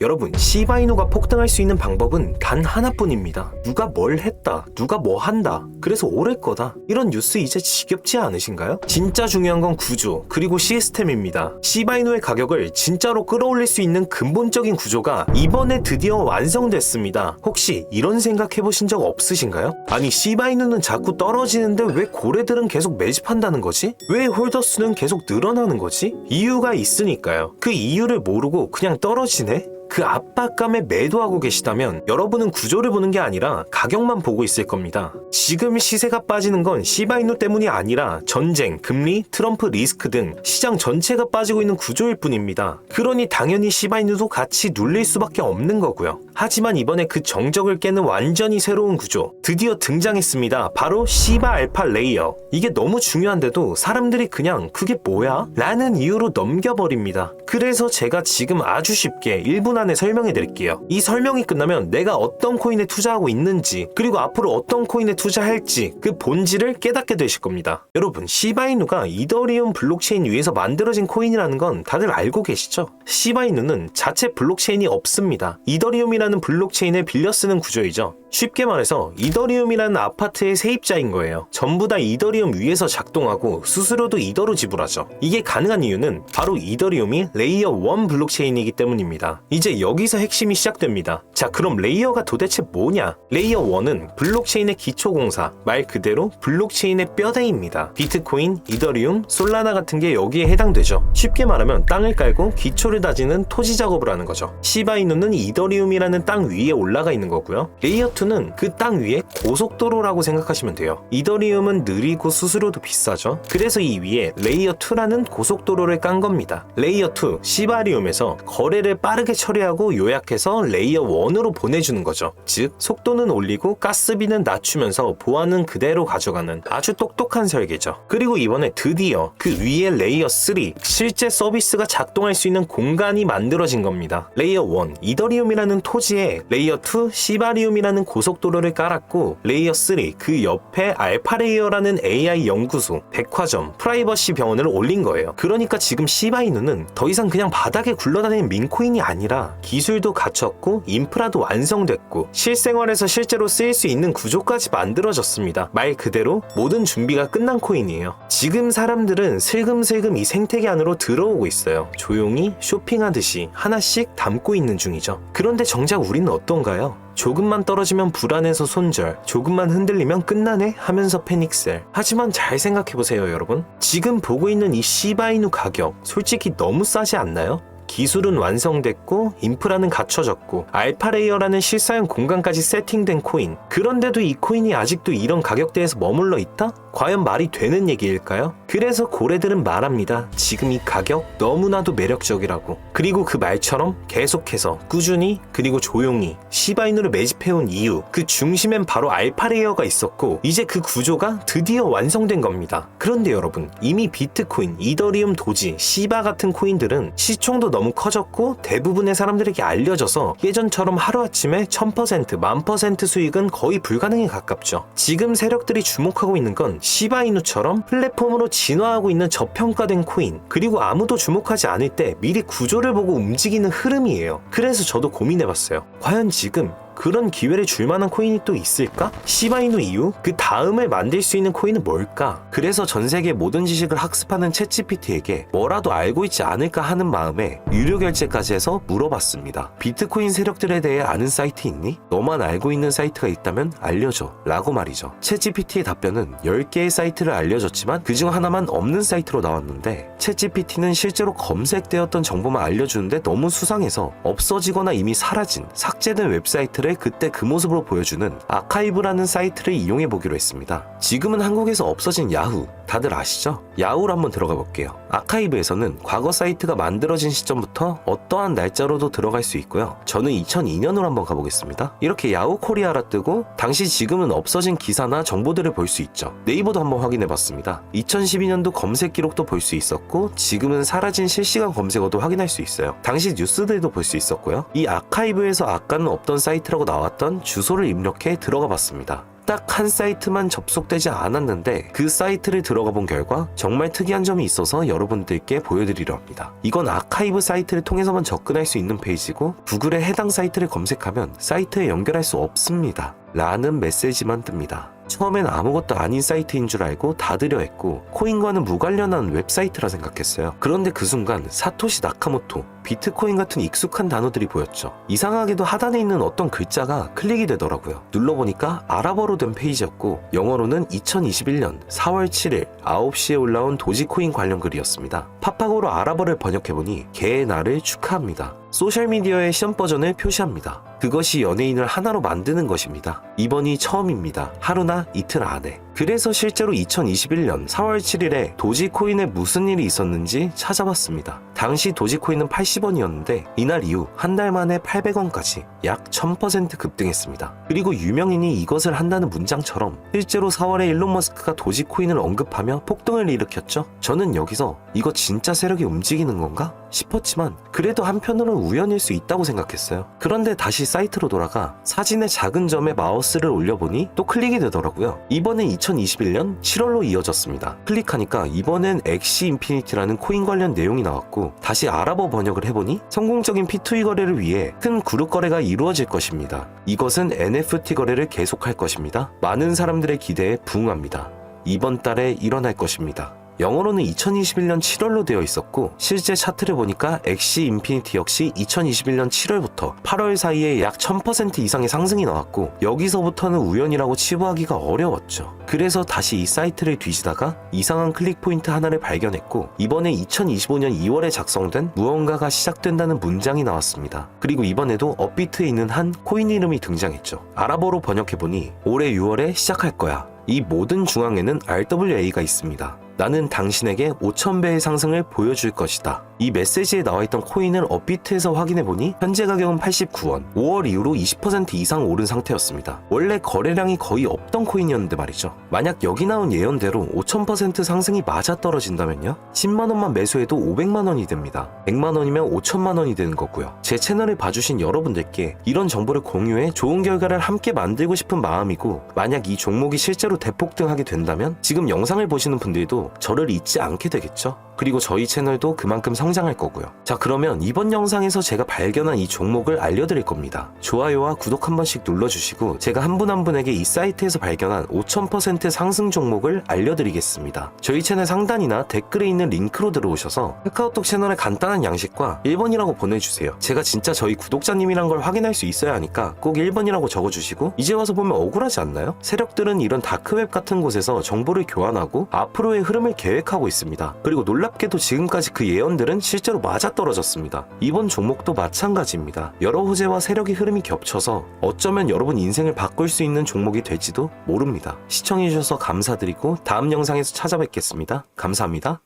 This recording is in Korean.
여러분, 시바이누가 폭등할 수 있는 방법은 단 하나뿐입니다. 누가 뭘 했다, 누가 뭐 한다, 그래서 오를 거다. 이런 뉴스 이제 지겹지 않으신가요? 진짜 중요한 건 구조, 그리고 시스템입니다. 시바이누의 가격을 진짜로 끌어올릴 수 있는 근본적인 구조가 이번에 드디어 완성됐습니다. 혹시 이런 생각 해보신 적 없으신가요? 아니, 시바이누는 자꾸 떨어지는데 왜 고래들은 계속 매집한다는 거지? 왜 홀더 수는 계속 늘어나는 거지? 이유가 있으니까요. 그 이유를 모르고 그냥 떨어지네? 그 압박감에 매도하고 계시다면 여러분은 구조를 보는 게 아니라 가격만 보고 있을 겁니다. 지금 시세가 빠지는 건 시바이누 때문이 아니라 전쟁, 금리, 트럼프 리스크 등 시장 전체가 빠지고 있는 구조일 뿐입니다. 그러니 당연히 시바이누도 같이 눌릴 수밖에 없는 거고요. 하지만 이번에 그 정적을 깨는 완전히 새로운 구조 드디어 등장했습니다. 바로 시바 알파 레이어. 이게 너무 중요한데도 사람들이 그냥 그게 뭐야? 라는 이유로 넘겨버립니다. 그래서 제가 지금 아주 쉽게 1분 안에 설명해 드릴게요. 이 설명이 끝나면 내가 어떤 코인에 투자하고 있는지, 그리고 앞으로 어떤 코인에 투자할지 그 본질을 깨닫게 되실 겁니다. 여러분, 시바이누가 이더리움 블록체인 위에서 만들어진 코인이라는 건 다들 알고 계시죠? 시바이누는 자체 블록체인이 없습니다. 이더리움이라는 블록체인을 빌려 쓰는 구조이죠. 쉽게 말해서 이더리움이라는 아파트의 세입자인 거예요. 전부 다 이더리움 위에서 작동하고 수수료도 이더로 지불하죠. 이게 가능한 이유는 바로 이더리움이 레이어 1 블록체인이기 때문입니다. 이제 여기서 핵심이 시작됩니다. 자, 그럼 레이어가 도대체 뭐냐? 레이어 1은 블록체인의 기초공사, 말 그대로 블록체인의 뼈대입니다. 비트코인, 이더리움, 솔라나 같은 게 여기에 해당되죠. 쉽게 말하면 땅을 깔고 기초를 다지는 토지 작업을 하는 거죠. 시바이누는 이더리움이라는 땅 위에 올라가 있는 거고요. 레이어 2는 그 땅 위에 고속도로라고 생각하시면 돼요. 이더리움은 느리고 수수료도 비싸죠. 그래서 이 위에 레이어 2라는 고속도로를 깐 겁니다. 레이어 2, 시바리움에서 거래를 빠르게 처리하고 요약해서 레이어 1으로 보내주는 거죠. 즉, 속도는 올리고 가스비는 낮추면서 보안은 그대로 가져가는 아주 똑똑한 설계죠. 그리고 이번에 드디어 그 위에 레이어 3, 실제 서비스가 작동할 수 있는 공간이 만들어진 겁니다. 레이어 1, 이더리움이라는 토지에 레이어 2, 시바리움이라는 고속도로를 깔았고, 레이어 3, 그 옆에 알파레이어라는 AI 연구소, 백화점, 프라이버시 병원을 올린 거예요. 그러니까 지금 시바이누는 더 이상 그냥 바닥에 굴러다니는 민코인이 아니라 기술도 갖췄고 인프라도 완성됐고 실생활에서 실제로 쓰일 수 있는 구조까지 만들어졌습니다. 말 그대로 모든 준비가 끝난 코인이에요. 지금 사람들은 슬금슬금 이 생태계 안으로 들어오고 있어요. 조용히 쇼핑하듯이 하나씩 담고 있는 중이죠. 그런데 정작 우리는 어떤가요? 조금만 떨어지면 불안해서 손절, 조금만 흔들리면 끝나네 하면서 패닉셀. 하지만 잘 생각해보세요, 여러분. 지금 보고 있는 이 시바이누 가격 솔직히 너무 싸지 않나요? 기술은 완성됐고 인프라는 갖춰졌고 알파레이어라는 실사용 공간까지 세팅된 코인. 그런데도 이 코인이 아직도 이런 가격대에서 머물러 있다? 과연 말이 되는 얘기일까요? 그래서 고래들은 말합니다. 지금 이 가격 너무나도 매력적이라고. 그리고 그 말처럼 계속해서 꾸준히 그리고 조용히 시바이누를 매집해온 이유, 그 중심엔 바로 알파레이어가 있었고 이제 그 구조가 드디어 완성된 겁니다. 그런데 여러분, 이미 비트코인, 이더리움 도지, 시바 같은 코인들은 시총도 너무 커졌고 대부분의 사람들에게 알려져서 예전처럼 하루아침에 1000%, 10,000% 수익은 거의 불가능에 가깝죠. 지금 세력들이 주목하고 있는 건 시바이누처럼 플랫폼으로 진화하고 있는 저평가된 코인, 그리고 아무도 주목하지 않을 때 미리 구조를 보고 움직이는 흐름이에요. 그래서 저도 고민해봤어요. 과연 지금 그런 기회를 줄 만한 코인이 또 있을까? 시바이누 이후 그 다음을 만들 수 있는 코인은 뭘까? 그래서 전 세계 모든 지식을 학습하는 챗GPT에게 뭐라도 알고 있지 않을까 하는 마음에 유료 결제까지 해서 물어봤습니다. 비트코인 세력들에 대해 아는 사이트 있니? 너만 알고 있는 사이트가 있다면 알려줘 라고 말이죠. 챗GPT의 답변은 10개의 사이트를 알려줬지만 그중 하나만 없는 사이트로 나왔는데, 챗GPT는 실제로 검색되었던 정보만 알려주는데 너무 수상해서 없어지거나 이미 사라진, 삭제된 웹사이트를 그때 그 모습으로 보여주는 아카이브라는 사이트를 이용해 보기로 했습니다. 지금은 한국에서 없어진 야후, 다들 아시죠? 야후로 한번 들어가 볼게요. 아카이브에서는 과거 사이트가 만들어진 시점부터 어떠한 날짜로도 들어갈 수 있고요. 저는 2002년으로 한번 가보겠습니다. 이렇게 야후 코리아라 뜨고 당시 지금은 없어진 기사나 정보들을 볼 수 있죠. 네이버도 한번 확인해 봤습니다. 2012년도 검색 기록도 볼 수 있었고 지금은 사라진 실시간 검색어도 확인할 수 있어요. 당시 뉴스들도 볼 수 있었고요. 이 아카이브에서 아까는 없던 사이트라고 나왔던 주소를 입력해 들어가 봤습니다. 딱 한 사이트만 접속되지 않았는데 그 사이트를 들어가 본 결과 정말 특이한 점이 있어서 여러분들께 보여드리려 합니다. 이건 아카이브 사이트를 통해서만 접근할 수 있는 페이지고 구글에 해당 사이트를 검색하면 사이트에 연결할 수 없습니다. 라는 메시지만 뜹니다. 처음엔 아무것도 아닌 사이트인 줄 알고 닫으려 했고 코인과는 무관련한 웹사이트라 생각했어요. 그런데 그 순간 사토시 나카모토, 비트코인 같은 익숙한 단어들이 보였죠. 이상하게도 하단에 있는 어떤 글자가 클릭이 되더라고요. 눌러보니까 아랍어로 된 페이지였고 영어로는 2021년 4월 7일 9시에 올라온 도지코인 관련 글이었습니다. 팝하고로 아랍어를 번역해보니 개의 날을 축하합니다. 소셜미디어의 시험 버전을 표시합니다. 그것이 연예인을 하나로 만드는 것입니다. 이번이 처음입니다. 하루나 이틀 안에. 그래서 실제로 2021년 4월 7일에 도지코인에 무슨 일이 있었는지 찾아봤습니다. 당시 도지코인은 80원이었는데 이날 이후 한 달 만에 800원까지 약 1000% 급등했습니다. 그리고 유명인이 이것을 한다는 문장처럼 실제로 4월에 일론 머스크가 도지코인을 언급하며 폭등을 일으켰죠. 저는 여기서 이거 진짜 세력이 움직이는 건가? 싶었지만 그래도 한편으로는 우연일 수 있다고 생각했어요. 그런데 다시 사이트로 돌아가 사진의 작은 점에 마우스를 올려보니 또 클릭이 되더라고요. 이번엔 2021년 7월로 이어졌습니다. 클릭하니까 이번엔 엑시 인피니티라는 코인 관련 내용이 나왔고 다시 아랍어 번역을 해보니 성공적인 P2E 거래를 위해 큰 그룹 거래가 이루어질 것입니다. 이것은 NFT 거래를 계속할 것입니다. 많은 사람들의 기대에 부응합니다. 이번 달에 일어날 것입니다. 영어로는 2021년 7월로 되어 있었고 실제 차트를 보니까 엑시 인피니티 역시 2021년 7월부터 8월 사이에 약 1000% 이상의 상승이 나왔고 여기서부터는 우연이라고 치부하기가 어려웠죠. 그래서 다시 이 사이트를 뒤지다가 이상한 클릭 포인트 하나를 발견했고 이번에 2025년 2월에 작성된 무언가가 시작된다는 문장이 나왔습니다. 그리고 이번에도 업비트에 있는 한 코인 이름이 등장했죠. 아랍어로 번역해보니 올해 6월에 시작할 거야. 이 모든 중앙에는 RWA가 있습니다. 나는 당신에게 5000배의 상승을 보여줄 것이다. 이 메시지에 나와있던 코인을 업비트에서 확인해보니 현재 가격은 89원, 5월 이후로 20% 이상 오른 상태였습니다. 원래 거래량이 거의 없던 코인이었는데 말이죠. 만약 여기 나온 예언대로 5000% 상승이 맞아떨어진다면요? 10만원만 매수해도 500만원이 됩니다. 100만원이면 5천만원이 되는 거고요. 제 채널을 봐주신 여러분들께 이런 정보를 공유해 좋은 결과를 함께 만들고 싶은 마음이고 만약 이 종목이 실제로 대폭등하게 된다면 지금 영상을 보시는 분들도 저를 잊지 않게 되겠죠? 그리고 저희 채널도 그만큼 성장할 거고요. 자, 그러면 이번 영상에서 제가 발견한 이 종목을 알려드릴 겁니다. 좋아요와 구독 한 번씩 눌러주시고 제가 한 분 한 분에게 이 사이트에서 발견한 5000% 상승 종목을 알려드리겠습니다. 저희 채널 상단이나 댓글에 있는 링크로 들어오셔서 카카오톡 채널에 간단한 양식과 1번이라고 보내주세요. 제가 진짜 저희 구독자님이란 걸 확인할 수 있어야 하니까 꼭 1번이라고 적어주시고 이제 와서 보면 억울하지 않나요? 세력들은 이런 다크웹 같은 곳에서 정보를 교환하고 앞으로의 흐름을 계획하고 있습니다. 그리고 놀랍게도 지금까지 그 예언들은 실제로 맞아떨어졌습니다. 이번 종목도 마찬가지입니다. 여러 호재와 세력의 흐름이 겹쳐서 어쩌면 여러분 인생을 바꿀 수 있는 종목이 될지도 모릅니다. 시청해주셔서 감사드리고 다음 영상에서 찾아뵙겠습니다. 감사합니다.